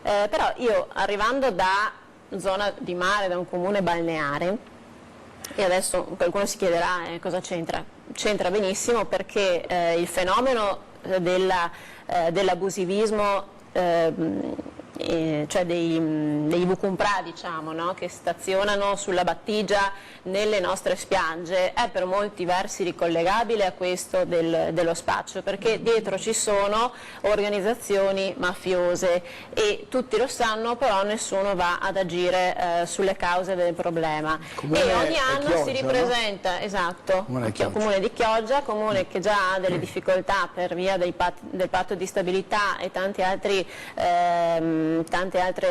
Però io, arrivando da zona di mare, da un comune balneare, e adesso qualcuno si chiederà cosa c'entra. C'entra benissimo, perché il fenomeno dell'abusivismo, cioè dei bucumprà, diciamo, no? Che stazionano sulla battigia nelle nostre spiagge, è per molti versi ricollegabile a questo dello spaccio, perché dietro ci sono organizzazioni mafiose e tutti lo sanno, però nessuno va ad agire sulle cause del problema. E ogni anno Chioggia, si ripresenta, no? Esatto, comune di Chioggia, comune che già ha delle difficoltà per via del patto di stabilità e tante altre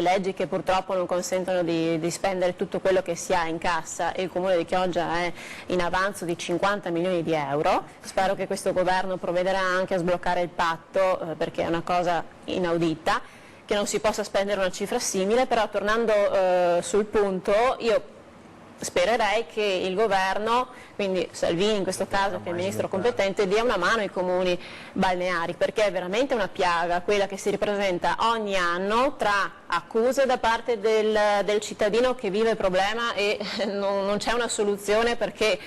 leggi che purtroppo non consentono di spendere tutto quello che si ha in cassa, e il comune di Chioggia è in avanzo di 50 milioni di euro. Spero che questo governo provvederà anche a sbloccare il patto, perché è una cosa inaudita che non si possa spendere una cifra simile. Però, tornando sul punto, io spererei che il governo, quindi Salvini in questo caso, che è il ministro competente, dia una mano ai comuni balneari, perché è veramente una piaga quella che si ripresenta ogni anno, tra accuse da parte del cittadino che vive il problema e non c'è una soluzione, perché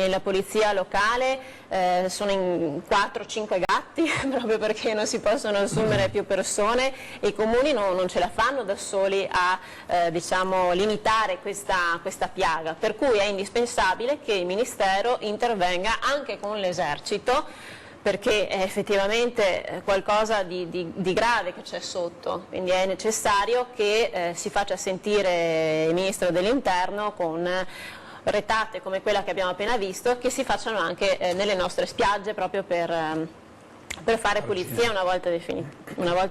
la polizia locale sono in 4-5 gatti proprio perché non si possono assumere più persone, e i comuni non ce la fanno da soli a diciamo, limitare questa piaga, per cui è indispensabile che il Ministero intervenga anche con l'esercito, perché è effettivamente qualcosa di grave che c'è sotto, quindi è necessario che si faccia sentire il Ministro dell'Interno con retate come quella che abbiamo appena visto, che si facciano anche nelle nostre spiagge, proprio per fare pulizia una volta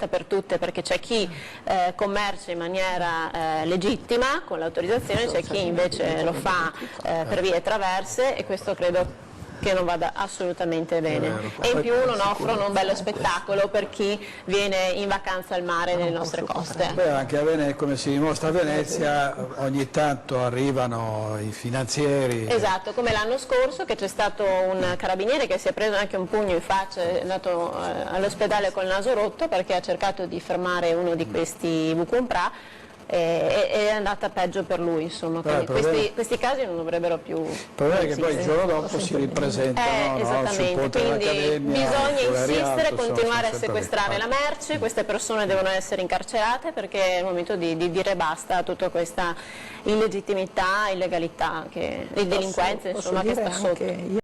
per tutte, perché c'è chi commercia in maniera legittima con l'autorizzazione, c'è chi invece lo fa per vie traverse, e questo credo che non vada assolutamente bene, e in più non offrono un bello spettacolo per chi viene in vacanza al mare nelle nostre coste. Poi anche a Venezia, come si dimostra a Venezia, ogni tanto arrivano i finanzieri. Esatto, come l'anno scorso, che c'è stato un carabiniere che si è preso anche un pugno in faccia, è andato all'ospedale col naso rotto perché ha cercato di fermare uno di questi bucumprà, e è andata peggio per lui, insomma. Questi casi non dovrebbero più. Il problema è che poi il giorno dopo si ripresentano, esattamente, quindi bisogna insistere, continuare a sequestrare la merce, queste persone devono essere incarcerate, perché è il momento di dire basta a tutta questa illegittimità, illegalità, di delinquenza, insomma, che sta sotto.